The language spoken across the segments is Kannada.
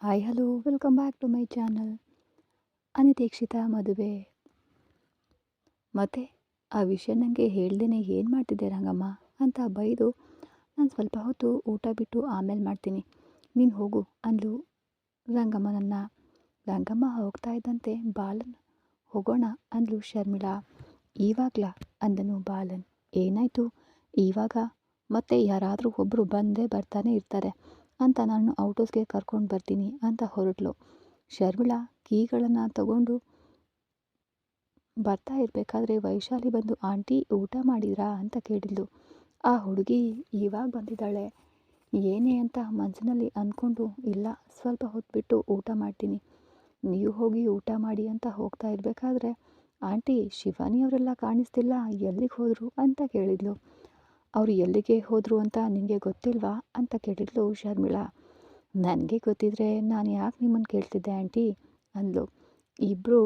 Hi hello welcome back to my channel. ಅನಿರೀಕ್ಷಿತ ಮದುವೆ. ಮತ್ತೆ ಆ ವಿಷಯ ನನಗೆ ಹೇಳ್ದೇನೆ ಏನು ಮಾಡ್ತಿದ್ದೆ ರಂಗಮ್ಮ ಅಂತ ಬೈದು, ನಾನು ಸ್ವಲ್ಪ ಹೊತ್ತು ಊಟ ಬಿಟ್ಟು ಆಮೇಲೆ ಮಾಡ್ತೀನಿ, ನೀನು ಹೋಗು ಅಂದ್ಲು ರಂಗಮ್ಮನನ್ನ. ರಂಗಮ್ಮ ಹೋಗ್ತಾ ಇದ್ದಂತೆ ಬಾಲನ್ ಹೋಗೋಣ ಅಂದ್ಲು ಶರ್ಮಿಳಾ. ಇವಾಗ್ಲ ಅಂದನು ಬಾಲನ್. ಏನಾಯ್ತು ಇವಾಗ? ಮತ್ತೆ ಯಾರಾದರೂ ಒಬ್ಬರು ಬಂದೇ ಬರ್ತಾನೆ ಇರ್ತಾರೆ ಅಂತ ನಾನು ಔಟೋಸ್ಗೆ ಕರ್ಕೊಂಡು ಬರ್ತೀನಿ ಅಂತ ಹೊರಟ್ಲು ಶರ್ಮಿಳಾ. ಕೀಗಳನ್ನು ತಗೊಂಡು ಬರ್ತಾ ಇರಬೇಕಾದ್ರೆ ವೈಶಾಲಿ ಬಂದು, ಆಂಟಿ ಊಟ ಮಾಡಿದ್ರಾ ಅಂತ ಕೇಳಿದ್ಲು. ಆ ಹುಡುಗಿ ಇವಾಗ ಬಂದಿದ್ದಾಳೆ ಏನೇ ಅಂತ ಮನಸ್ಸಿನಲ್ಲಿ ಅಂದ್ಕೊಂಡು, ಇಲ್ಲ ಸ್ವಲ್ಪ ಹೊತ್ತು ಬಿಟ್ಟು ಊಟ ಮಾಡ್ತೀನಿ, ನೀವು ಹೋಗಿ ಊಟ ಮಾಡಿ ಅಂತ ಹೋಗ್ತಾ ಇರಬೇಕಾದ್ರೆ, ಆಂಟಿ ಶಿವಾನಿಯವರೆಲ್ಲ ಕಾಣಿಸ್ತಿಲ್ಲ, ಎಲ್ಲಿಗೆ ಹೋದರು ಅಂತ ಕೇಳಿದ್ಲು. ಅವರು ಎಲ್ಲಿಗೆ ಹೋದರು ಅಂತ ನಿನಗೆ ಗೊತ್ತಿಲ್ವಾ ಅಂತ ಕೇಳಿದ್ಲು ಶರ್ಮಿಳಾ. ನನಗೆ ಗೊತ್ತಿದ್ರೆ ನಾನು ಯಾಕೆ ನಿಮ್ಮನ್ನು ಕೇಳ್ತಿದ್ದೆ ಆಂಟಿ ಅಂದ್ಲು. ಇಬ್ಬರು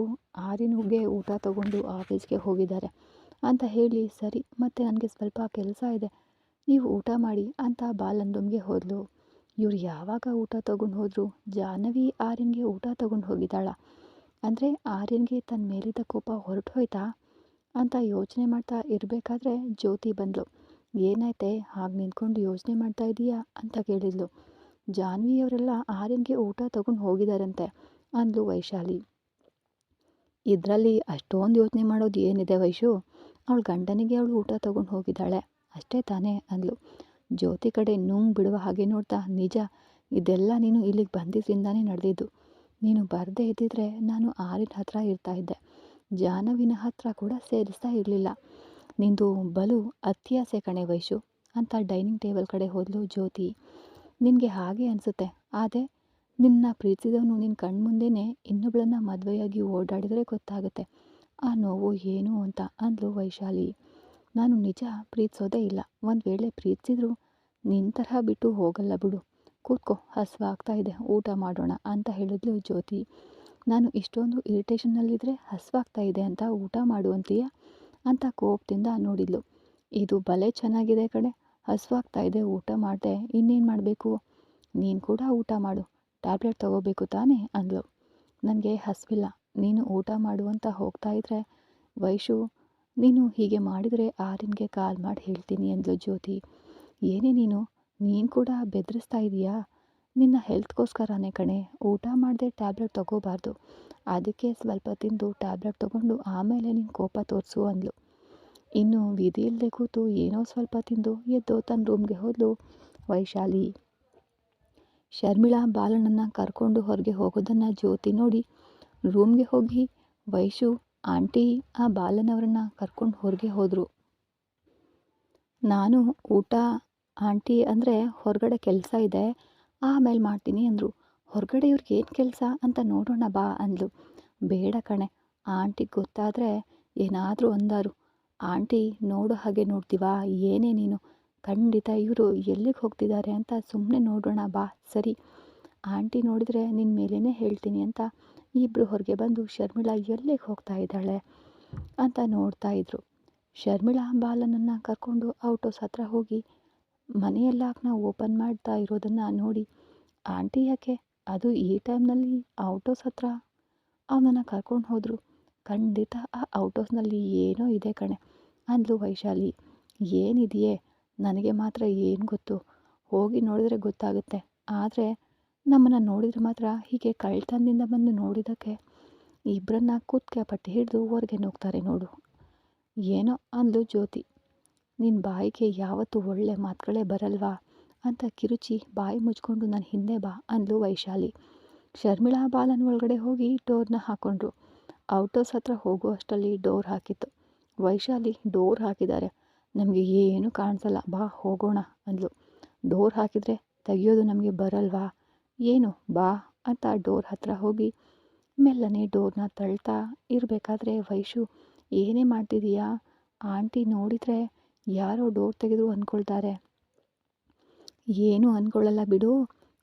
ಆರಿನುಗೆ ಊಟ ತಗೊಂಡು ಆಫೀಸ್ಗೆ ಹೋಗಿದ್ದಾರೆ ಅಂತ ಹೇಳಿ, ಸರಿ ಮತ್ತೆ ನನಗೆ ಸ್ವಲ್ಪ ಕೆಲಸ ಇದೆ, ನೀವು ಊಟ ಮಾಡಿ ಅಂತ ಬಾಲನ್ ರೂಮ್ಗೆ ಹೋದ್ಲು. ಇವ್ರು ಯಾವಾಗ ಊಟ ತಗೊಂಡು ಹೋದ್ರು? ಜಾಹ್ನವಿ ಆರ್ಯನ್ಗೆ ಊಟ ತಗೊಂಡು ಹೋಗಿದ್ದಾಳ ಅಂದರೆ ಆರ್ಯನ್ಗೆ ತನ್ನ ಮೇಲಿದ್ದ ಕೋಪ ಹೊರಟು ಹೋಯ್ತಾ ಅಂತ ಯೋಚನೆ ಮಾಡ್ತಾ ಇರಬೇಕಾದ್ರೆ ಜ್ಯೋತಿ ಬಂದ್ಲು. ಏನಾಯ್ತೆ ಹಾಗೆ ನಿಂತ್ಕೊಂಡು ಯೋಚನೆ ಮಾಡ್ತಾ ಇದೀಯಾ ಅಂತ ಕೇಳಿದ್ಲು. ಜಾಹ್ನವಿಯವರೆಲ್ಲ ಆರ್ಯನ್ಗೆ ಊಟ ತಗೊಂಡು ಹೋಗಿದ್ದಾರಂತೆ ಅಂದ್ಲು ವೈಶಾಲಿ. ಇದರಲ್ಲಿ ಅಷ್ಟೊಂದು ಯೋಚನೆ ಮಾಡೋದು ಏನಿದೆ ವೈಶು, ಅವಳ ಗಂಡನಿಗೆ ಅವಳು ಊಟ ತಗೊಂಡು ಹೋಗಿದ್ದಾಳೆ ಅಷ್ಟೇ ತಾನೇ ಅಂದ್ಲು. ಜ್ಯೋತಿ ಕಡೆ ನುಂಗ್ ಬಿಡುವ ಹಾಗೆ ನೋಡ್ತಾ, ನಿಜ ಇದೆಲ್ಲ ನೀನು ಇಲ್ಲಿಗೆ ಬಂದಿದ್ದರಿಂದಾನೇ ನಡೆದಿದ್ದು, ನೀನು ಬರದೇ ಇದ್ದಿದ್ರೆ ನಾನು ಆರ್ಯನ ಹತ್ರ ಇರ್ತಾ ಇದ್ದೆ, ಜಾಹ್ನವಿನ ಹತ್ರ ಕೂಡ ಸೇರಿಸ್ತಾ ಇರಲಿಲ್ಲ, ನಿಂದು ಬಲು ಅತ್ಯಾಸೆ ಕಣೆ ವೈಶು ಅಂತ ಡೈನಿಂಗ್ ಟೇಬಲ್ ಕಡೆ ಹೋದ್ಲು ಜ್ಯೋತಿ. ನಿನಗೆ ಹಾಗೆ ಅನಿಸುತ್ತೆ, ಆದರೆ ನಿನ್ನ ಪ್ರೀತಿಸಿದವನು ನಿನ್ನ ಕಣ್ಮುಂದೆನೇ ಇನ್ನೊಬ್ಬಳನ್ನ ಮದುವೆಯಾಗಿ ಓಡಾಡಿದರೆ ಗೊತ್ತಾಗುತ್ತೆ ಆ ನೋವು ಏನು ಅಂತ ಅಂದ್ಲು ವೈಶಾಲಿ. ನಾನು ನಿಜ ಪ್ರೀತಿಸೋದೇ ಇಲ್ಲ, ಒಂದು ವೇಳೆ ಪ್ರೀತಿಸಿದ್ರು ನಿನ್ನ ತರಹ ಬಿಟ್ಟು ಹೋಗಲ್ಲ ಬಿಡು, ಕೂತ್ಕೋ ಹಸಿವಾಗ್ತಾ ಇದೆ ಊಟ ಮಾಡೋಣ ಅಂತ ಹೇಳಿದ್ಲು ಜ್ಯೋತಿ. ನಾನು ಇಷ್ಟೊಂದು ಇರಿಟೇಷನ್ನಲ್ಲಿದ್ದರೆ ಹಸಿವಾಗ್ತಾ ಇದೆ ಅಂತ ಊಟ ಮಾಡುವಂತೀಯ ಅಂತ ಕೋಪದಿಂದ ನೋಡಿದ್ಲು. ಇದು ಭಲೇ ಚೆನ್ನಾಗಿದೆ ಕಡೆ, ಹಸಿವಾಗ್ತಾ ಇದೆ ಊಟ ಮಾಡಿದೆ ಇನ್ನೇನು ಮಾಡಬೇಕು, ನೀನು ಕೂಡ ಊಟ ಮಾಡು, ಟ್ಯಾಬ್ಲೆಟ್ ತಗೋಬೇಕು ತಾನೇ ಅಂದ್ಲು. ನನಗೆ ಹಸಿವಿಲ್ಲ, ನೀನು ಊಟ ಮಾಡು ಅಂತ ಹೋಗ್ತಾ ಇದ್ರೆ ವೈಶು, ನೀನು ಹೀಗೆ ಮಾಡಿದರೆ ಆರ್ಯನ್ಗೆ ಕಾಲ್ ಮಾಡಿ ಹೇಳ್ತೀನಿ ಅಂದ್ಲು ಜ್ಯೋತಿ. ಏನೇ ನೀನು ಕೂಡ ಬೆದರಿಸ್ತಾ ಇದೀಯಾ? ನಿನ್ನ ಹೆಲ್ತ್ಗೋಸ್ಕರನೇ ಕಣೆ, ಊಟ ಮಾಡದೆ ಟ್ಯಾಬ್ಲೆಟ್ ತಗೋಬಾರ್ದು, ಅದಕ್ಕೆ ಸ್ವಲ್ಪ ತಿಂದು ಟ್ಯಾಬ್ಲೆಟ್ ತಗೊಂಡು ಆಮೇಲೆ ನೀನು ಕೋಪ ತೋರಿಸು ಅಂದ್ಲು. ಇನ್ನು ವಿಧಿ ಇಲ್ಲದೆ ಕೂತು ಏನೋ ಸ್ವಲ್ಪ ತಿಂದು ಎದ್ದು ತನ್ನ ರೂಮ್ಗೆ ಹೋದ್ಲು ವೈಶಾಲಿ. ಶರ್ಮಿಳಾ ಬಾಲನನ್ನು ಕರ್ಕೊಂಡು ಹೊರಗೆ ಹೋಗೋದನ್ನು ಜ್ಯೋತಿ ನೋಡಿ ರೂಮ್ಗೆ ಹೋಗಿ, ವೈಶು ಆಂಟಿ ಆ ಬಾಲನವರನ್ನು ಕರ್ಕೊಂಡು ಹೊರಗೆ ಹೋದರು, ನಾನು ಊಟ ಆಂಟಿ ಅಂದರೆ ಹೊರಗಡೆ ಕೆಲಸ ಇದೆ ಆಮೇಲೆ ಮಾಡ್ತೀನಿ ಅಂದರು. ಹೊರಗಡೆ ಇವ್ರಿಗೆ ಏನು ಕೆಲಸ ಅಂತ ನೋಡೋಣ ಬಾ ಅಂದ್ಲು. ಬೇಡ ಕಣೆ, ಆಂಟಿಗೆ ಗೊತ್ತಾದರೆ ಏನಾದರೂ ಅಂದಾರು, ಆಂಟಿ ನೋಡೋ ಹಾಗೆ ನೋಡ್ತೀವಾ ಏನೇ ನೀನು, ಖಂಡಿತ ಇವರು ಎಲ್ಲಿಗೆ ಹೋಗ್ತಿದ್ದಾರೆ ಅಂತ ಸುಮ್ಮನೆ ನೋಡೋಣ ಬಾ ಸರಿ, ಆಂಟಿ ನೋಡಿದರೆ ನಿನ್ನ ಮೇಲೇ ಹೇಳ್ತೀನಿ ಅಂತ ಇಬ್ಬರು ಹೊರಗೆ ಬಂದು ಶರ್ಮಿಳಾ ಎಲ್ಲಿಗೆ ಹೋಗ್ತಾ ಇದ್ದಾಳೆ ಅಂತ ನೋಡ್ತಾ ಇದ್ರು. ಶರ್ಮಿಳಾ ಬಾಲನನ್ನು ಕರ್ಕೊಂಡು ಔಟೋಸ್ ಹತ್ರ ಹೋಗಿ ಮನೆಯ ಲಾಕ್ನ ಓಪನ್ ಮಾಡ್ತಾ ಇರೋದನ್ನು ನೋಡಿ, ಆಂಟಿ ಯಾಕೆ ಅದು ಈ ಟೈಮ್ನಲ್ಲಿ ಔಟೋಸ್ ಹತ್ರ ಅವನನ್ನು ಕರ್ಕೊಂಡು ಹೋದರು, ಖಂಡಿತ ಆ ಔಟೋಸ್ನಲ್ಲಿ ಏನೋ ಇದೆ ಕಣೆ ಅಂದ್ಲು ವೈಶಾಲಿ. ಏನಿದೆಯೇ ನನಗೆ ಮಾತ್ರ ಏನು ಗೊತ್ತು, ಹೋಗಿ ನೋಡಿದ್ರೆ ಗೊತ್ತಾಗುತ್ತೆ, ಆದರೆ ನಮ್ಮನ್ನು ನೋಡಿದ್ರೆ ಮಾತ್ರ ಹೀಗೆ ಕಳ್ತನದಿಂದ ಬಂದು ನೋಡಿದ್ದಕ್ಕೆ ಇಬ್ಬರನ್ನ ಕೂತ್ಕೆ ಪಟ್ಟಿ ಹಿಡಿದು ಹೊರಗೆ ನೋಗ್ತಾರೆ ನೋಡು ಏನೋ ಅಂದ್ಲು ಜ್ಯೋತಿ. ನಿನ್ನ ಬಾಯಿಗೆ ಯಾವತ್ತೂ ಒಳ್ಳೆ ಮಾತುಗಳೇ ಬರಲ್ವಾ ಅಂತ ಕಿರುಚಿ ಬಾಯಿ ಮುಚ್ಕೊಂಡು ನನ್ನ ಹಿಂದೆ ಬಾ ಅಂದ್ಲು ವೈಶಾಲಿ. ಶರ್ಮಿಳಾ ಬಾಲನ್ ಒಳಗಡೆ ಹೋಗಿ ಡೋರ್ನ ಹಾಕ್ಕೊಂಡ್ರು. ಔಟೋಸ್ ಹತ್ರ ಹೋಗೋ ಅಷ್ಟರಲ್ಲಿ ಡೋರ್ ಹಾಕಿತ್ತು. ವೈಶಾಲಿ, ಡೋರ್ ಹಾಕಿದ್ದಾರೆ, ನಮಗೆ ಏನು ಕಾಣಿಸಲ್ಲ ಬಾ ಹೋಗೋಣ ಅಂದ್ಲು. ಡೋರ್ ಹಾಕಿದರೆ ತೆಗಿಯೋದು ನಮಗೆ ಬರಲ್ವಾ ಏನು, ಬಾ ಅಂತ ಡೋರ್ ಹತ್ರ ಹೋಗಿ ಮೆಲ್ಲನೆ ಡೋರ್ನ ತಳ್ತಾ ಇರಬೇಕಾದ್ರೆ ವೈಶು, ಏನೇ ಮಾಡ್ತಿದೀಯಾ, ಆಂಟಿ ನೋಡಿದರೆ ಯಾರೋ ಡೋರ್ ತೆಗೆದು ಅಂದ್ಕೊಳ್ತಾರೆ. ಏನೂ ಅಂದ್ಕೊಳ್ಳಲ್ಲ ಬಿಡು,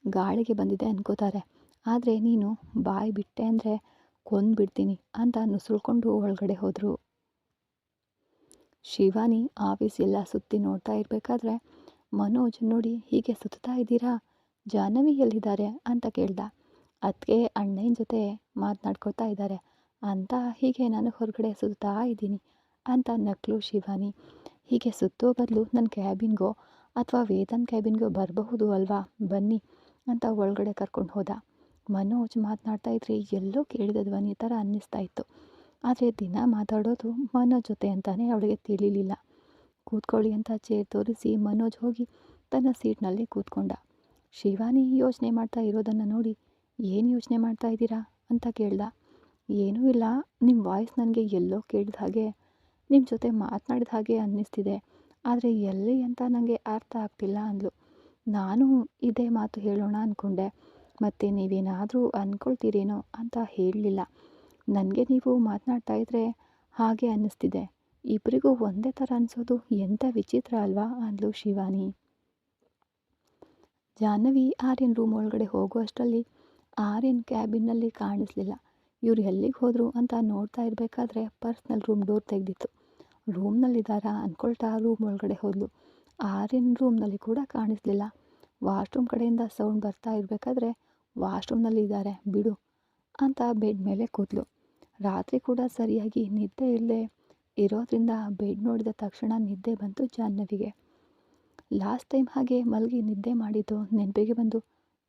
ಗಾಳಿಗೆ ಬಂದಿದೆ ಅನ್ಕೋತಾರೆ, ಆದರೆ ನೀನು ಬಾಯಿ ಬಿಟ್ಟೆ ಅಂದರೆ ಕೊಂದ್ಬಿಡ್ತೀನಿ ಅಂತ ನುಸುಳ್ಕೊಂಡು ಒಳಗಡೆ ಹೋದರು. ಶಿವಾನಿ ಆಫೀಸ್ ಎಲ್ಲ ಸುತ್ತಿ ನೋಡ್ತಾ ಇರಬೇಕಾದ್ರೆ ಮನೋಜ್ ನೋಡಿ, ಹೀಗೆ ಸುತ್ತಾ ಇದ್ದೀರಾ, ಜಾಹ್ನವಿ ಎಲ್ಲಿದ್ದಾರೆ ಅಂತ ಕೇಳ್ದ. ಅದಕ್ಕೆ ಅಣ್ಣನ ಜೊತೆ ಮಾತನಾಡ್ಕೊತಾ ಇದ್ದಾರೆ ಅಂತ ಹೀಗೆ ನಾನು ಹೊರಗಡೆ ಸುತ್ತಾ ಇದ್ದೀನಿ ಅಂತ ನಕ್ಲು ಶಿವಾನಿ. ಹೀಗೆ ಸುತ್ತೋ ಬದಲು ನನ್ನ ಕ್ಯಾಬಿನ್ಗೋ ಅಥವಾ ವೇದಾಂತ್ ಕ್ಯಾಬಿನ್ಗೋ ಬರಬಹುದು ಅಲ್ವಾ, ಬನ್ನಿ ಅಂತ ಒಳಗಡೆ ಕರ್ಕೊಂಡು ಹೋದ. ಮನೋಜ್ ಮಾತನಾಡ್ತಾ ಇದ್ರೆ ಎಲ್ಲೋ ಕೇಳಿದ ಧ್ವನಿ ಥರ ಅನ್ನಿಸ್ತಾ ಇತ್ತು. ಆದರೆ ದಿನ ಮಾತಾಡೋದು ಮನೋಜ್ ಜೊತೆ ಅಂತಾನೆ ಅವಳಿಗೆ ತಿಳಿಲಿಲ್ಲ. ಕೂತ್ಕೊಳ್ಳಿ ಅಂತ ಚೇರ್ ತೋರಿಸಿ ಮನೋಜ್ ಹೋಗಿ ತನ್ನ ಸೀಟ್ನಲ್ಲಿ ಕೂತ್ಕೊಂಡ. ಶಿವಾನಿ ಯೋಚನೆ ಮಾಡ್ತಾ ಇರೋದನ್ನು ನೋಡಿ, ಏನು ಯೋಚನೆ ಮಾಡ್ತಾ ಇದ್ದೀರಾ ಅಂತ ಕೇಳ್ದ. ಏನೂ ಇಲ್ಲ, ನಿಮ್ಮ ವಾಯ್ಸ್ ನನಗೆ ಎಲ್ಲೋ ಕೇಳಿದ ಹಾಗೆ, ನಿಮ್ಮ ಜೊತೆ ಮಾತನಾಡಿದ ಹಾಗೆ ಅನ್ನಿಸ್ತಿದೆ, ಆದರೆ ಎಲ್ಲಿ ಅಂತ ನನಗೆ ಅರ್ಥ ಆಗ್ತಿಲ್ಲ ಅಂದ್ಲು. ನಾನು ಇದೇ ಮಾತು ಹೇಳೋಣ ಅಂದ್ಕೊಂಡೆ, ಮತ್ತು ನೀವೇನಾದರೂ ಅಂದ್ಕೊಳ್ತೀರೇನೋ ಅಂತ ಹೇಳಲಿಲ್ಲ. ನನಗೆ ನೀವು ಮಾತನಾಡ್ತಾ ಇದ್ರೆ ಹಾಗೆ ಅನ್ನಿಸ್ತಿದೆ. ಇಬ್ಬರಿಗೂ ಒಂದೇ ಥರ ಅನಿಸೋದು ಎಂಥ ವಿಚಿತ್ರ ಅಲ್ವಾ ಅಂದ್ಲು ಶಿವಾನಿ. ಜಾಹ್ನವಿ ಆರ್ಯನ್ ರೂಮ್ ಒಳಗಡೆ ಹೋಗುವಷ್ಟರಲ್ಲಿ ಆರ್ಯನ್ ಕ್ಯಾಬಿನ್ನಲ್ಲಿ ಕಾಣಿಸ್ಲಿಲ್ಲ. ಇವ್ರು ಎಲ್ಲಿಗೆ ಹೋದರು ಅಂತ ನೋಡ್ತಾ ಇರಬೇಕಾದ್ರೆ ಪರ್ಸ್ನಲ್ ರೂಮ್ ಡೋರ್ ತೆಗೆದಿತ್ತು. ರೂಮ್ನಲ್ಲಿದ್ದಾರಾ ಅಂದ್ಕೊಳ್ತಾ ರೂಮ್ ಒಳಗಡೆ ಹೋದ್ಲು. ಆರ್ಯನ್ ರೂಮ್ನಲ್ಲಿ ಕೂಡ ಕಾಣಿಸ್ಲಿಲ್ಲ. ವಾಶ್ರೂಮ್ ಕಡೆಯಿಂದ ಸೌಂಡ್ ಬರ್ತಾ ಇರಬೇಕಾದ್ರೆ ವಾಶ್ರೂಮ್ನಲ್ಲಿ ಇದ್ದಾರೆ ಬಿಡು ಅಂತ ಬೆಡ್ ಮೇಲೆ ಕೂತ್ಲು. ರಾತ್ರಿ ಕೂಡ ಸರಿಯಾಗಿ ನಿದ್ದೆ ಇಲ್ಲದೆ ಇರೋದ್ರಿಂದ ಬೆಡ್ ನೋಡಿದ ತಕ್ಷಣ ನಿದ್ದೆ ಬಂತು ಜಾಹ್ನವಿಗೆ. ಲಾಸ್ಟ್ ಟೈಮ್ ಹಾಗೆ ಮಲಗಿ ನಿದ್ದೆ ಮಾಡಿದ್ದು ನೆನಪಿಗೆ ಬಂದು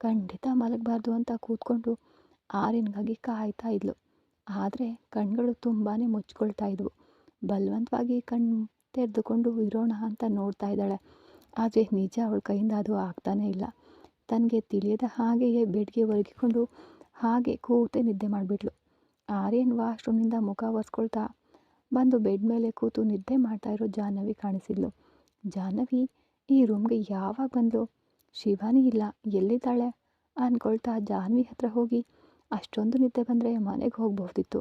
ಖಂಡಿತ ಮಲಗಬಾರ್ದು ಅಂತ ಕೂತ್ಕೊಂಡು ಆರ್ಯನ್ಗಾಗಿ ಕಾಯ್ತಾ ಇದ್ಲು. ಆದರೆ ಕಣ್ಗಳು ತುಂಬಾ ಮುಚ್ಕೊಳ್ತಾ ಇದ್ವು. ಬಲವಂತವಾಗಿ ಕಣ್ಣು ತೆರೆದುಕೊಂಡು ಇರೋಣ ಅಂತ ನೋಡ್ತಾ ಇದ್ದಾಳೆ. ಆದರೆ ನಿಜ ಅವಳ ಕೈಯಿಂದ ಅದು ಆಗ್ತಾನೇ ಇಲ್ಲ. ತನಗೆ ತಿಳಿಯದ ಹಾಗೆಯೇ ಬೆಡ್ಗೆ ಒರಗಿಕೊಂಡು ಹಾಗೆ ಕೂತೆ ನಿದ್ದೆ ಮಾಡಿಬಿಟ್ಲು. ಆರ್ಯನ್ ವಾಶ್ರೂಮ್ನಿಂದ ಮುಖ ಒರೆಸ್ಕೊಳ್ತಾ ಬಂದು ಬೆಡ್ ಮೇಲೆ ಕೂತು ನಿದ್ದೆ ಮಾಡ್ತಾ ಇರೋ ಜಾಹ್ನವಿ ಕಾಣಿಸಿದ್ಲು. ಜಾಹ್ನವಿ ಈ ರೂಮ್ಗೆ ಯಾವಾಗ ಬಂದಳು? ಶಿವಾನಿ ಇಲ್ಲ, ಎಲ್ಲಿದ್ದಾಳೆ ಅಂದ್ಕೊಳ್ತಾ ಜಾಹ್ನವಿ ಹತ್ರ ಹೋಗಿ, ಅಷ್ಟೊಂದು ನಿದ್ದೆ ಬಂದರೆ ಮನೆಗೆ ಹೋಗಬಹುದಿತ್ತು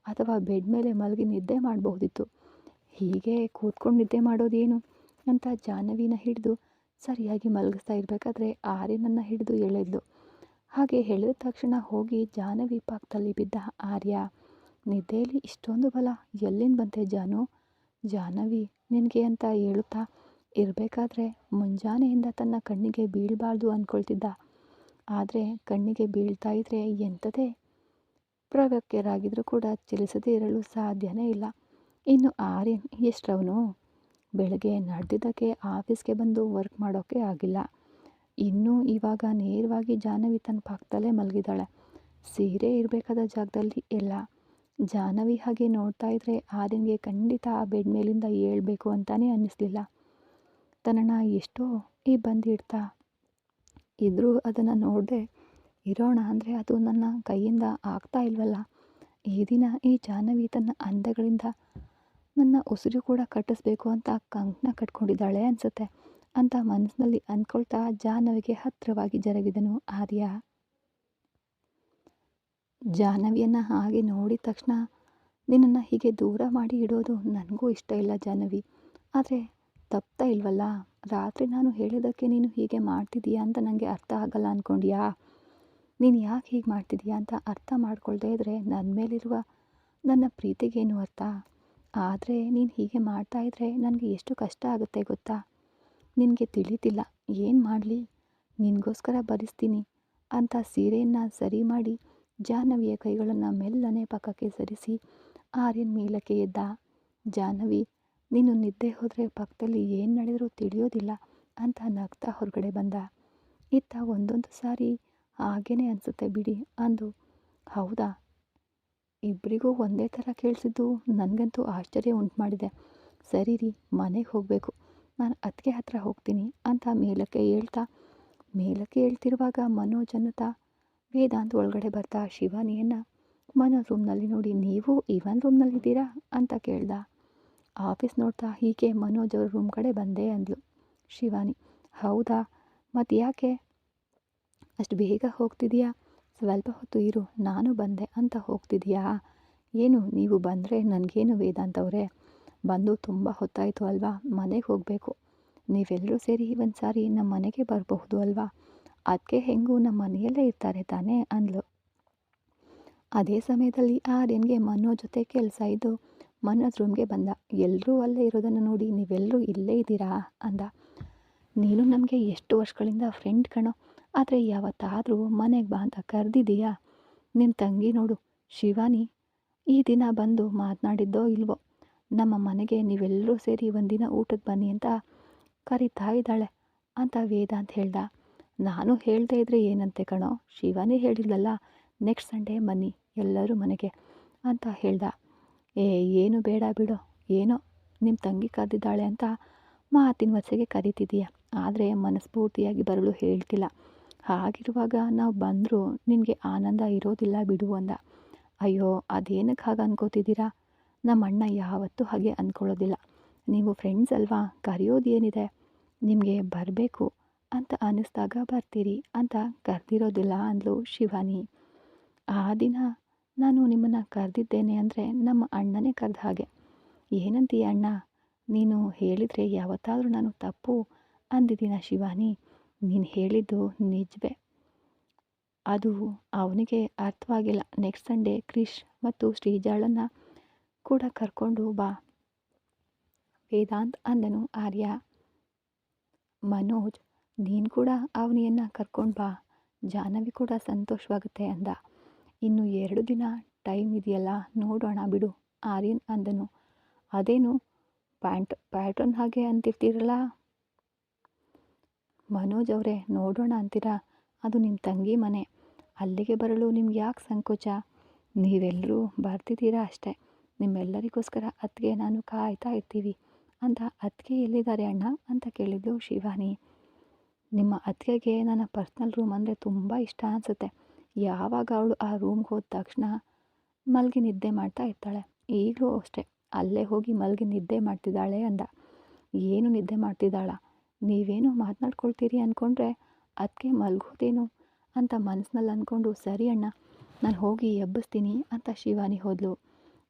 ಅಥವಾ ಬೆಡ್ ಮೇಲೆ ಮಲಗಿ ನಿದ್ದೆ ಮಾಡಬಹುದಿತ್ತು. ಹೀಗೆ ಕೂತ್ಕೊಂಡು ನಿದ್ದೆ ಮಾಡೋದೇನು ಅಂತ ಜಾಹ್ನವಿನ ಹಿಡಿದು ಸರಿಯಾಗಿ ಮಲಗಿಸ್ತಾ ಇರಬೇಕಾದ್ರೆ ಆರ್ಯನನ್ನು ಹಿಡಿದು ಎಳೆದ್ಲು. ಹಾಗೆ ಎಳೆದ ತಕ್ಷಣ ಹೋಗಿ ಜಾಹ್ನವಿ ಪಕ್ಕದಲ್ಲಿ ಬಿದ್ದ ಆರ್ಯ. ನಿದ್ದೆಯಲ್ಲಿ ಇಷ್ಟೊಂದು ಬಲ ಎಲ್ಲಿಂದ ಬಂತೆ ಜಾನು? ಜಾಹ್ನವಿ ನಿನಗೆ ಅಂತ ಹೇಳುತ್ತಾ ಇರಬೇಕಾದ್ರೆ ಮುಂಜಾನೆಯಿಂದ ತನ್ನ ಕಣ್ಣಿಗೆ ಬೀಳಬಾರ್ದು ಅಂದ್ಕೊಳ್ತಿದ್ದ. ಆದರೆ ಕಣ್ಣಿಗೆ ಬೀಳ್ತಾ ಇದ್ರೆ ಎಂಥದೇ ಪ್ರವ್ಯಕ್ತರಾಗಿದ್ದರೂ ಕೂಡ ಚಲಿಸದೇ ಇರಲು ಸಾಧ್ಯನೇ ಇಲ್ಲ. ಇನ್ನು ಆರ್ಯನ್ ಎಷ್ಟರವನು? ಬೆಳಗ್ಗೆ ನಡೆದಿದ್ದಕ್ಕೆ ಆಫೀಸ್ಗೆ ಬಂದು ವರ್ಕ್ ಮಾಡೋಕ್ಕೆ ಆಗಿಲ್ಲ. ಇನ್ನೂ ಇವಾಗ ನೇರವಾಗಿ ಜಾಹ್ನವಿ ತನ್ನ ಪಕ್ಕದಲ್ಲೇ ಮಲಗಿದ್ದಾಳೆ. ಸೀರೆ ಇರಬೇಕಾದ ಜಾಗದಲ್ಲಿ ಇಲ್ಲ. ಜಾಹ್ನವಿ ಹಾಗೆ ನೋಡ್ತಾ ಇದ್ರೆ ಆರ್ಯನ್ಗೆ ಖಂಡಿತ ಆ ಬೆಡ್ ಮೇಲಿಂದ ಏಳಬೇಕು ಅಂತಾನೆ ಅನ್ನಿಸ್ಲಿಲ್ಲ. ತನ್ನನ್ನು ಎಷ್ಟೋ ಈ ಬಂದಿಡ್ತಾ ಇದ್ರೂ ಅದನ್ನು ನೋಡದೆ ಇರೋಣ ಅಂದರೆ ಅದು ನನ್ನ ಕೈಯಿಂದ ಆಗ್ತಾ ಇಲ್ವಲ್ಲ. ಈ ದಿನ ಈ ಜಾಹ್ನವಿ ತನ್ನ ಅಂದಗಳಿಂದ ನನ್ನ ಉಸಿರು ಕೂಡ ಕಟ್ಟಿಸ್ಬೇಕು ಅಂತ ಕಂಕಣ ಕಟ್ಕೊಂಡಿದ್ದಾಳೆ ಅನಿಸುತ್ತೆ ಅಂತ ಮನಸ್ಸಿನಲ್ಲಿ ಅಂದ್ಕೊಳ್ತಾ ಜಾಹ್ನವಿಗೆ ಹತ್ತಿರವಾಗಿ ಜರುಗಿದನು ಆರ್ಯ. ಜಾಹ್ನವಿಯನ್ನು ಹಾಗೆ ನೋಡಿದ ತಕ್ಷಣ, ನಿನ್ನನ್ನು ಹೀಗೆ ದೂರ ಮಾಡಿ ಇಡೋದು ನನಗೂ ಇಷ್ಟ ಇಲ್ಲ ಜಾಹ್ನವಿ, ಆದರೆ ತಪ್ತಾ ಇಲ್ವಲ್ಲ? ರಾತ್ರಿ ನಾನು ಹೇಳಿದ್ದಕ್ಕೆ ನೀನು ಹೀಗೆ ಮಾಡ್ತಿದ್ದೀಯಾ ಅಂತ ನನಗೆ ಅರ್ಥ ಆಗಲ್ಲ ಅಂದ್ಕೊಂಡ್ಯಾ? ನೀನು ಯಾಕೆ ಹೀಗೆ ಮಾಡ್ತಿದ್ದೀಯಾ ಅಂತ ಅರ್ಥ ಮಾಡ್ಕೊಳ್ದೇ ಇದ್ದರೆ ನನ್ನ ಮೇಲಿರುವ ನನ್ನ ಪ್ರೀತಿಗೇನು ಅರ್ಥ? ಆದರೆ ನೀನು ಹೀಗೆ ಮಾಡ್ತಾ ಇದ್ದರೆ ನನಗೆ ಎಷ್ಟು ಕಷ್ಟ ಆಗುತ್ತೆ ಗೊತ್ತಾ? ನಿನಗೆ ತಿಳಿತಿಲ್ಲ, ಏನು ಮಾಡಲಿ? ನಿನಗೋಸ್ಕರ ಭರಿಸ್ತೀನಿ ಅಂತ ಸೀರೆಯನ್ನು ಸರಿ ಮಾಡಿ ಜಾಹ್ನವಿಯ ಕೈಗಳನ್ನು ಮೆಲ್ಲನೆ ಪಕ್ಕಕ್ಕೆ ಸರಿಸಿ ಆರ್ಯನ್ ಮೇಲಕ್ಕೆ ಎದ್ದ. ಜಾಹ್ನವಿ, ನೀನು ನಿದ್ದೆ ಹೋದರೆ ಪಕ್ಕದಲ್ಲಿ ಏನು ನಡೆದರೂ ತಿಳಿಯೋದಿಲ್ಲ ಅಂತ ನಗ್ತಾ ಹೊರಗಡೆ ಬಂದ. ಇತ್ತ ಒಂದೊಂದು ಸಾರಿ ಹಾಗೇನೆ ಅನಿಸುತ್ತೆ ಬಿಡಿ ಅಂದು. ಹೌದಾ? ಇಬ್ಬರಿಗೂ ಒಂದೇ ಥರ ಕೇಳಿಸಿದ್ದು ನನಗಂತೂ ಆಶ್ಚರ್ಯ ಉಂಟು ಮಾಡಿದೆ. ಸರಿ ರೀ, ಮನೆಗೆ ಹೋಗಬೇಕು, ನಾನು ಅತ್ತಿಗೆ ಹತ್ರ ಹೋಗ್ತೀನಿ ಅಂತ ಮೇಲಕ್ಕೆ ಹೇಳ್ತಿರುವಾಗ ಮನೋಜ್ ಅನ್ನುತ್ತಾ ವೇದಾಂತ್ ಒಳಗಡೆ ಬರ್ತಾ ಶಿವಾನಿಯನ್ನು ಮನೋಜ್ ರೂಮ್ನಲ್ಲಿ ನೋಡಿ, ನೀವು ಇವನ್ ರೂಮ್ನಲ್ಲಿದ್ದೀರಾ ಅಂತ ಕೇಳ್ದ. ಆಫೀಸ್ ನೋಡ್ತಾ ಹೀಗೆ ಮನೋಜ್ ಅವ್ರ ರೂಮ್ ಕಡೆ ಬಂದೆ ಅಂದ್ಲು ಶಿವಾನಿ. ಹೌದಾ, ಮತ್ತು ಯಾಕೆ ಅಷ್ಟು ಬೇಗ ಹೋಗ್ತಿದೀಯಾ? ಸ್ವಲ್ಪ ಹೊತ್ತು ಇರು, ನಾನು ಬಂದೆ ಅಂತ ಹೋಗ್ತಿದೀಯಾ? ಏನು ನೀವು ಬಂದರೆ ನನಗೇನು ವೇದಾಂತ್ ಅವರೇ, ಬಂದು ತುಂಬ ಹೊತ್ತಾಯಿತು ಅಲ್ವಾ, ಮನೆಗೆ ಹೋಗಬೇಕು. ನೀವೆಲ್ಲರೂ ಸೇರಿ ಒಂದು ಸಾರಿ ನಮ್ಮ ಮನೆಗೆ ಬರಬಹುದು ಅಲ್ವಾ? ಅದಕ್ಕೆ ಹೆಂಗೂ ನಮ್ಮ ಮನೆಯಲ್ಲೇ ಇರ್ತಾರೆ ತಾನೇ ಅಂದ್ಲು. ಅದೇ ಸಮಯದಲ್ಲಿ ಆರ್ಯನ್ಗೆ ಮನೋಜ್ ಜೊತೆ ಕೆಲಸ ಇದ್ದು ಮನೋಜ್ ರೂಮ್ಗೆ ಬಂದ. ಎಲ್ಲರೂ ಅಲ್ಲೇ ಇರೋದನ್ನು ನೋಡಿ, ನೀವೆಲ್ಲರೂ ಇಲ್ಲೇ ಇದ್ದೀರಾ ಅಂದ. ನೀನು ನಮಗೆ ಎಷ್ಟು ವರ್ಷಗಳಿಂದ ಫ್ರೆಂಡ್ ಕಣೋ, ಆದರೆ ಯಾವತ್ತಾದರೂ ಮನೆಗೆ ಬಾ ಅಂತ ಕರೆದಿದ್ದೀಯಾ? ನಿಮ್ಮ ತಂಗಿ ನೋಡು ಶಿವಾನಿ ಈ ದಿನ ಬಂದು ಮಾತನಾಡಿದ್ದೋ ಇಲ್ವೋ, ನಮ್ಮ ಮನೆಗೆ ನೀವೆಲ್ಲರೂ ಸೇರಿ ಒಂದಿನ ಊಟಕ್ಕೆ ಬನ್ನಿ ಅಂತ ಕರೀತಾ ಇದ್ದಾಳೆ ಅಂತ ವೇದಾಂತ್ ಹೇಳ್ದ. ನಾನು ಹೇಳ್ದೇ ಇದ್ರೆ ಏನಂತೆ ಕಣೋ, ಶಿವಾನಿ ಹೇಳಿದ್ಲಲ್ಲ ನೆಕ್ಸ್ಟ್ ಸಂಡೇ ಬನ್ನಿ ಎಲ್ಲರೂ ಮನೆಗೆ ಅಂತ ಹೇಳ್ದ. ಏನು ಬೇಡ ಬಿಡೋ, ಏನೋ ನಿಮ್ಮ ತಂಗಿ ಕರೆದಿದ್ದಾಳೆ ಅಂತ ಮಾತಿನ ವಚೆಗೆ ಕರಿತಿದ್ದೀಯ, ಆದರೆ ಮನಸ್ಫೂರ್ತಿಯಾಗಿ ಬರಲು ಹೇಳ್ತಿಲ್ಲ. ಹಾಗಿರುವಾಗ ನಾವು ಬಂದರೂ ನಿನಗೆ ಆನಂದ ಇರೋದಿಲ್ಲ ಬಿಡು ಅಂದ. ಅಯ್ಯೋ ಅದೇನಕ್ಕೆ ಹಾಗೆ ಅನ್ಕೋತಿದ್ದೀರಾ, ನಮ್ಮ ಅಣ್ಣ ಯಾವತ್ತೂ ಹಾಗೆ ಅಂದ್ಕೊಳ್ಳೋದಿಲ್ಲ. ನೀವು ಫ್ರೆಂಡ್ಸ್ ಅಲ್ವಾ, ಕರೆಯೋದೇನಿದೆ, ನಿಮಗೆ ಬರಬೇಕು ಅಂತ ಅನ್ನಿಸ್ದಾಗ ಬರ್ತೀರಿ ಅಂತ ಕರೆದಿರೋದಿಲ್ಲ ಅಂದ್ಲು ಶಿವಾನಿ. ಆ ದಿನ ನಾನು ನಿಮ್ಮನ್ನು ಕರೆದಿದ್ದೇನೆ ಅಂದರೆ ನಮ್ಮ ಅಣ್ಣನೇ ಕರೆದ ಹಾಗೆ. ಏನಂತೀಯ ಅಣ್ಣ, ನೀನು ಹೇಳಿದರೆ ಯಾವತ್ತಾದರೂ ನಾನು ತಪ್ಪು ಅಂದಿದ್ದೀನ ಶಿವಾನಿ, ನೀನು ಹೇಳಿದ್ದು ನಿಜವೇ, ಅದು ಅವನಿಗೆ ಅರ್ಥವಾಗಿಲ್ಲ. ನೆಕ್ಸ್ಟ್ ಸಂಡೇ ಕ್ರಿಶ್ ಮತ್ತು ಶ್ರೀಜಾಳನ್ನು ಕೂಡ ಕರ್ಕೊಂಡು ಬಾ ವೇದಾಂತ್ ಅಂದನು ಆರ್ಯ. ಮನೋಜ್ ನೀನು ಕೂಡ ಅವನಿಯನ್ನು ಕರ್ಕೊಂಡು ಬಾ, ಜಾಹ್ನವಿ ಕೂಡ ಸಂತೋಷವಾಗುತ್ತೆ ಅಂದ. ಇನ್ನು 2 ದಿನ ಟೈಮ್ ಇದೆಯಲ್ಲ, ನೋಡೋಣ ಬಿಡು ಆರ್ಯನ್ ಅಂದನು. ಅದೇನು ಪ್ಯಾಟ್ರನ್ ಹಾಗೆ ಅಂತಿರ್ತೀರಲ್ಲ ಮನೋಜ್ ಅವರೇ, ನೋಡೋಣ ಅಂತೀರಾ, ಅದು ನಿಮ್ಮ ತಂಗಿ ಮನೆ, ಅಲ್ಲಿಗೆ ಬರಲು ನಿಮ್ಗೆ ಯಾಕೆ ಸಂಕೋಚ, ನೀವೆಲ್ಲರೂ ಬರ್ತಿದ್ದೀರಾ ಅಷ್ಟೇ, ನಿಮ್ಮೆಲ್ಲರಿಗೋಸ್ಕರ ಅತ್ತಿಗೆ ನಾನು ಕಾಯ್ತಾ ಇರ್ತೀವಿ ಅಂತ. ಅತ್ತಿಗೆ ಎಲ್ಲಿದ್ದಾರೆ ಅಣ್ಣ ಅಂತ ಕೇಳಿದ್ದು ಶಿವಾನಿ. ನಿಮ್ಮ ಅತ್ತಿಗೆಗೆ ನನ್ನ ಪರ್ಸ್ನಲ್ ರೂಮ್ ಅಂದರೆ ತುಂಬ ಇಷ್ಟ ಅನಿಸುತ್ತೆ, ಯಾವಾಗ ಅವಳು ಆ ರೂಮ್ಗೆ ಹೋದ ತಕ್ಷಣ ಮಲಗಿ ನಿದ್ದೆ ಮಾಡ್ತಾ ಇರ್ತಾಳೆ, ಈಗಲೂ ಅಷ್ಟೇ ಅಲ್ಲೇ ಹೋಗಿ ಮಲಗಿ ನಿದ್ದೆ ಮಾಡ್ತಿದ್ದಾಳೆ ಅಂದ. ಏನು ನಿದ್ದೆ ಮಾಡ್ತಿದ್ದಾಳ, ನೀವೇನು ಮಾತನಾಡ್ಕೊಳ್ತೀರಿ ಅಂದ್ಕೊಂಡ್ರೆ ಅದಕ್ಕೆ ಮಲಗೋದೇನು ಅಂತ ಮನಸ್ಸಿನಲ್ಲಿ ಅಂದ್ಕೊಂಡು, ಸರಿ ಅಣ್ಣ ನಾನು ಹೋಗಿ ಎಬ್ಬಿಸ್ತೀನಿ ಅಂತ ಶಿವಾನಿ ಹೋದ್ಲು.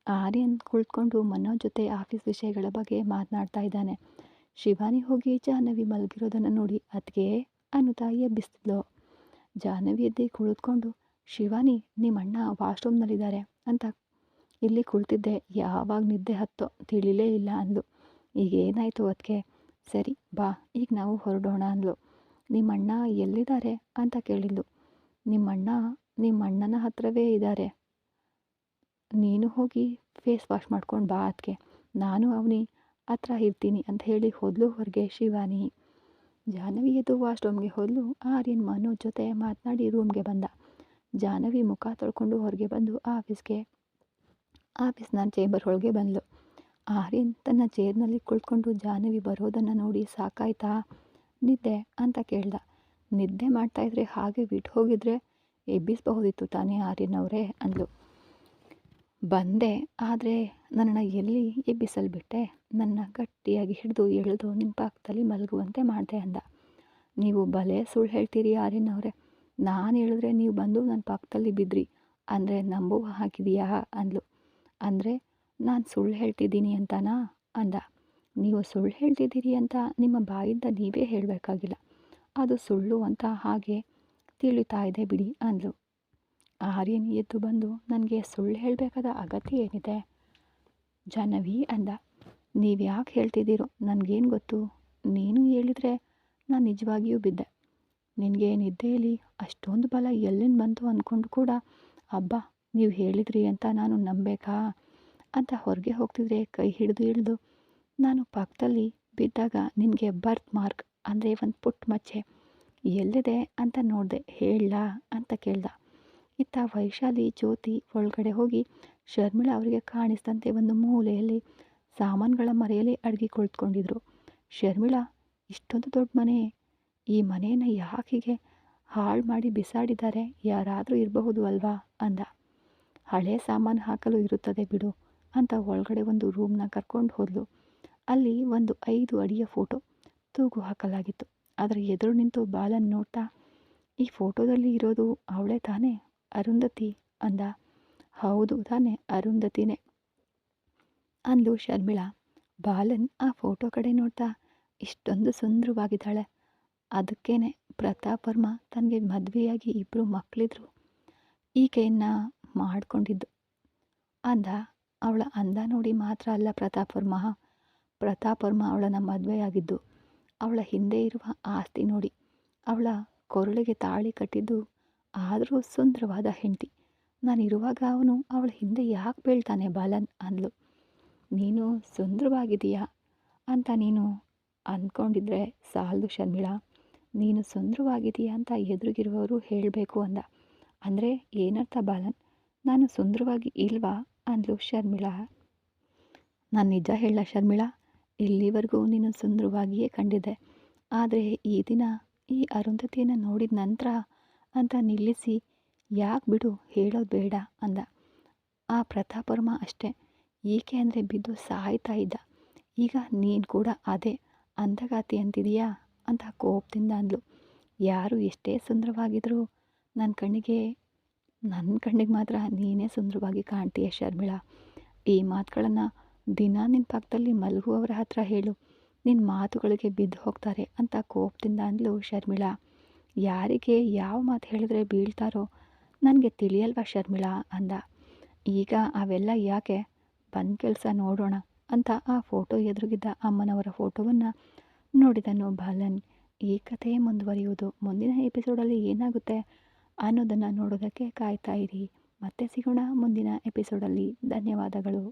ಆರ್ಯನ್ ಕುಳಿತುಕೊಂಡು ಮನೋಜ್ ಜೊತೆ ಆಫೀಸ್ ವಿಷಯಗಳ ಬಗ್ಗೆ ಮಾತನಾಡ್ತಾ ಇದ್ದಾನೆ. ಶಿವಾನಿ ಹೋಗಿ ಜಾಹ್ನವಿ ಮಲಗಿರೋದನ್ನು ನೋಡಿ ಅದಕ್ಕೆ ಅನ್ನುತ್ತಾ ಎಬ್ಬಿಸ್ತಿದ್ಲು. ಜಾಹ್ನವಿ ಎದ್ದು ಕುಳಿತುಕೊಂಡು, ಶಿವಾನಿ ನಿಮ್ಮ ಅಣ್ಣ ವಾಶ್ರೂಮ್ನಲ್ಲಿದ್ದಾರೆ ಅಂತ ಇಲ್ಲಿ ಕುಳಿತಿದ್ದೆ, ಯಾವಾಗ ನಿದ್ದೆ ಹತ್ತೋ ತಿಳಿಲೇ ಇಲ್ಲ ಅಂದ್ಲು. ಈಗ ಏನಾಯಿತು ಅದಕ್ಕೆ, ಸರಿ ಬಾ ಈಗ ನಾವು ಹೊರಡೋಣ ಅಂದ್ಲು. ನಿಮ್ಮ ಅಣ್ಣ ಎಲ್ಲಿದ್ದಾರೆ ಅಂತ ಕೇಳಿದ್ಲು. ನಿಮ್ಮ ಅಣ್ಣನ ಹತ್ರವೇ ಇದ್ದಾರೆ, ನೀನು ಹೋಗಿ ಫೇಸ್ ವಾಶ್ ಮಾಡ್ಕೊಂಡು ಬಾ ಅದಕ್ಕೆ, ನಾನು ಅವನಿ ಹತ್ರ ಇರ್ತೀನಿ ಅಂತ ಹೇಳಿ ಹೋದ್ಲು ಹೊರಗೆ ಶಿವಾನಿ. ಜಾಹ್ನವಿ ಎದ್ದು ವಾಶ್ರೂಮ್ಗೆ ಹೋದ್ಲು. ಆರ್ಯನ್ ಮನೋಜ್ ಜೊತೆ ಮಾತನಾಡಿ ರೂಮ್ಗೆ ಬಂದ. ಜಾಹ್ನವಿ ಮುಖ ತೊಳ್ಕೊಂಡು ಹೊರಗೆ ಬಂದು ಆಫೀಸ್ನ ಚೇಂಬರ್ ಒಳಗೆ ಬಂದಳು. ಆರ್ಯನ್ ತನ್ನ ಚೇರ್ನಲ್ಲಿ ಕುಳಿತುಕೊಂಡು ಜಾಹ್ನವಿ ಬರೋದನ್ನು ನೋಡಿ ಸಾಕಾಯ್ತಾ ನಿದ್ದೆ ಅಂತ ಕೇಳ್ದ. ನಿದ್ದೆ ಮಾಡ್ತಾಯಿದ್ರೆ ಹಾಗೆ ಬಿಟ್ಟು ಹೋಗಿದ್ರೆ ಎಬ್ಬಿಸಬಹುದಿತ್ತು ತಾನೇ ಆರ್ಯನ್ ಅವರೇ ಅಂದ್ಲು. ಬಂದೆ, ಆದರೆ ನನ್ನನ್ನು ಎಲ್ಲಿ ಎಬ್ಬಿಸಲ್ಬಿಟ್ಟೆ, ನನ್ನ ಗಟ್ಟಿಯಾಗಿ ಹಿಡಿದು ಎಳೆದು ನಿಮ್ಮ ಪಕ್ಕದಲ್ಲಿ ಮಲಗುವಂತೆ ಮಾಡಿದೆ ಅಂದ. ನೀವು ಭಲೇ ಸುಳ್ಳು ಹೇಳ್ತೀರಿ ಆರ್ಯನ್ ಅವರೇ, ನಾನು ಹೇಳಿದ್ರೆ ನೀವು ಬಂದು ನನ್ನ ಪಕ್ಕದಲ್ಲಿ ಬಿದ್ರಿ ಅಂದರೆ ನಂಬುವ ಹಾಕಿದೆಯಾ ಅಂದ್ಲು. ಅಂದರೆ ನಾನು ಸುಳ್ಳು ಹೇಳ್ತಿದ್ದೀನಿ ಅಂತನಾ ಅಂದ. ನೀವು ಸುಳ್ಳು ಹೇಳ್ತಿದ್ದೀರಿ ಅಂತ ನಿಮ್ಮ ಬಾಯಿಂದ ನೀವೇ ಹೇಳಬೇಕಾಗಿಲ್ಲ, ಅದು ಸುಳ್ಳು ಅಂತ ಹಾಗೆ ತಿಳಿತಾ ಇದೆ ಬಿಡಿ ಅಂದ್ಲು. ಆರ್ಯನ್ ಎದ್ದು ಬಂದು, ನನಗೆ ಸುಳ್ಳು ಹೇಳಬೇಕಾದ ಅಗತ್ಯ ಏನಿದೆ ಜಾಹ್ನವಿ ಅಂದ. ನೀವು ಯಾಕೆ ಹೇಳ್ತಿದ್ದೀರೋ ನನಗೇನು ಗೊತ್ತು, ನೀನು ಹೇಳಿದರೆ ನಾನು ನಿಜವಾಗಿಯೂ ಬಿದ್ದೆ, ನಿನಗೆ ನಿದ್ದೆಯಲ್ಲಿ ಅಷ್ಟೊಂದು ಬಲ ಎಲ್ಲಿಂದ ಬಂತು ಅಂದ್ಕೊಂಡು ಕೂಡ ಅಬ್ಬಾ ನೀವು ಹೇಳಿದ್ರಿ ಅಂತ ನಾನು ನಂಬೇಕಾ ಅಂತ ಹೊರಗೆ ಹೋಗ್ತಿದ್ರೆ ಕೈ ಹಿಡಿದು ಇಳಿದು ನಾನು ಪಕ್ಕದಲ್ಲಿ ಬಿದ್ದಾಗ ನಿನಗೆ ಬರ್ತ್ ಮಾರ್ಕ್ ಅಂದರೆ ಒಂದು ಪುಟ್ಟ ಮಚ್ಚೆ ಎಲ್ಲಿದೆ ಅಂತ ನೋಡಿದೆ, ಹೇಳಲಾ ಅಂತ ಕೇಳ್ದ. ಇತ್ತ ವೈಶಾಲಿ ಜ್ಯೋತಿ ಒಳಗಡೆ ಹೋಗಿ ಶರ್ಮಿಳಾ ಅವರಿಗೆ ಕಾಣಿಸ್ತಂತೆ ಒಂದು ಮೂಲೆಯಲ್ಲಿ ಸಾಮಾನುಗಳ ಮರೆಯಲ್ಲಿ ಅಡುಗೆ ಕುಳಿತುಕೊಂಡಿದ್ರು. ಶರ್ಮಿಳಾ, ಇಷ್ಟೊಂದು ದೊಡ್ಡ ಮನೆ, ಈ ಮನೆಯನ್ನು ಯಾಕೆ ಹೀಗೆ ಹಾಳು ಮಾಡಿ ಬಿಸಾಡಿದ್ದಾರೆ, ಯಾರಾದರೂ ಇರಬಹುದು ಅಲ್ವಾ ಅಂದ. ಹಳೆ ಸಾಮಾನು ಹಾಕಲು ಇರುತ್ತದೆ ಬಿಡು ಅಂತ ಒಳಗಡೆ ಒಂದು ರೂಮ್ನ ಕರ್ಕೊಂಡು ಹೋದ್ಲು. ಅಲ್ಲಿ ಒಂದು 5 ಅಡಿಯ ಫೋಟೋ ತೂಗು ಹಾಕಲಾಗಿತ್ತು. ಅದರ ಎದುರು ನಿಂತು ಬಾಲನ್ ನೋಡ್ತಾ, ಈ ಫೋಟೋದಲ್ಲಿ ಇರೋದು ಅವಳೇ ತಾನೇ, ಅರುಂಧತಿ ಅಂದ. ಹೌದು ತಾನೇ, ಅರುಂಧತಿನೇ ಅಂದ್ಲು ಶರ್ಮಿಳಾ. ಬಾಲನ್ ಆ ಫೋಟೋ ಕಡೆ ನೋಡ್ತಾ, ಇಷ್ಟೊಂದು ಸುಂದರವಾಗಿದ್ದಾಳೆ, ಅದಕ್ಕೇನೆ ಪ್ರತಾಪ್ ವರ್ಮ ತನಗೆ ಮದುವೆಯಾಗಿ 2 ಮಕ್ಕಳಿದ್ರು ಈಕೆಯನ್ನು ಮಾಡಿಕೊಂಡಿದ್ದು ಅಂದ. ಅವಳ ಅಂದ ನೋಡಿ ಮಾತ್ರ ಅಲ್ಲ ಪ್ರತಾಪ್ ವರ್ಮ ಅವಳನ್ನು ಮದುವೆಯಾಗಿದ್ದು, ಅವಳ ಹಿಂದೆ ಇರುವ ಆಸ್ತಿ ನೋಡಿ, ಅವಳ ಕೊರಳಿಗೆ ತಾಳಿ ಕಟ್ಟಿದ್ದು, ಆದರೂ ಸುಂದರವಾದ ಹೆಂಡತಿ, ನಾನಿರುವಾಗ ಅವನು ಅವಳ ಹಿಂದೆ ಯಾಕೆ ಬೀಳ್ತಾನೆ ಬಾಲನ್ ಅಂದ್ಲು. ನೀನು ಸುಂದರವಾಗಿದೀಯಾ ಅಂತ ನೀನು ಅಂದ್ಕೊಂಡಿದ್ರೆ ಸಾಲದು ಶರ್ಮಿಳಾ, ನೀನು ಸುಂದರವಾಗಿದೀಯಾ ಅಂತ ಎದುರಿಗಿರುವವರು ಹೇಳಬೇಕು ಅಂದ. ಅಂದರೆ ಏನರ್ಥ ಬಾಲನ್, ನಾನು ಸುಂದರವಾಗಿ ಇಲ್ವಾ ಅಂದ್ಲು ಶರ್ಮಿಳಾ. ನಾನು ನಿಜ ಹೇಳ ಶರ್ಮಿಳಾ, ಇಲ್ಲಿವರೆಗೂ ನೀನು ಸುಂದರವಾಗಿಯೇ ಕಂಡಿದ್ದೆ. ಆದರೆ ಈ ದಿನ ಈ ಅರುಂಧತಿಯನ್ನು ನೋಡಿದ ನಂತರ ಅಂತ ನಿಲ್ಲಿಸಿ ಯಾಕೆ ಬಿಡು ಹೇಳೋದು ಬೇಡ ಅಂದ. ಆ ಪ್ರತಾಪವರ್ಮ ಅಷ್ಟೇ, ಏಕೆ ಅಂದರೆ ಬಿದ್ದು ಸಾಯ್ತಾ ಇದ್ದ. ಈಗ ನೀನು ಕೂಡ ಅದೇ ಅಂಧಗಾತಿ ಅಂತಿದೀಯಾ ಅಂತ ಕೋಪದಿಂದ ಅಂದ್ಲು. ಯಾರು ಎಷ್ಟೇ ಸುಂದರವಾಗಿದ್ದರೂ ನನ್ನ ಕಣ್ಣಿಗೆ ಮಾತ್ರ ನೀನೇ ಸುಂದರವಾಗಿ ಕಾಣ್ತೀಯ ಶರ್ಮಿಳಾ. ಈ ಮಾತುಗಳನ್ನು ದಿನ ನಿನ್ನ ಪಕ್ಕದಲ್ಲಿ ಮಲಗುವವರ ಹತ್ರ ಹೇಳು, ನಿನ್ನ ಮಾತುಗಳಿಗೆ ಬಿದ್ದು ಹೋಗ್ತಾರೆ ಅಂತ ಕೋಪದಿಂದ ಅಂದ್ಲು ಶರ್ಮಿಳಾ. ಯಾರಿಗೆ ಯಾವ ಮಾತು ಹೇಳಿದ್ರೆ ಬೀಳ್ತಾರೋ ನನಗೆ ತಿಳಿಯಲ್ವಾ ಶರ್ಮಿಳಾ ಅಂದ. ಈಗ ಅವೆಲ್ಲ ಯಾಕೆ, ಬಂದ ಕೆಲಸ ನೋಡೋಣ ಅಂತ ಆ ಫೋಟೋ ಎದುರಿಗಿದ್ದ ಅಮ್ಮನವರ ಫೋಟೋವನ್ನು ನೋಡಿದನು ಬಾಲನ್. ಈ ಕಥೆ ಮುಂದುವರಿಯುವುದು. ಮುಂದಿನ ಎಪಿಸೋಡಲ್ಲಿ ಏನಾಗುತ್ತೆ ಅನ್ನೋದನ್ನು ನೋಡೋದಕ್ಕೆ ಕಾಯ್ತಾ ಇರಿ. ಮತ್ತೆ ಸಿಗೋಣ ಮುಂದಿನ ಎಪಿಸೋಡಲ್ಲಿ. ಧನ್ಯವಾದಗಳು.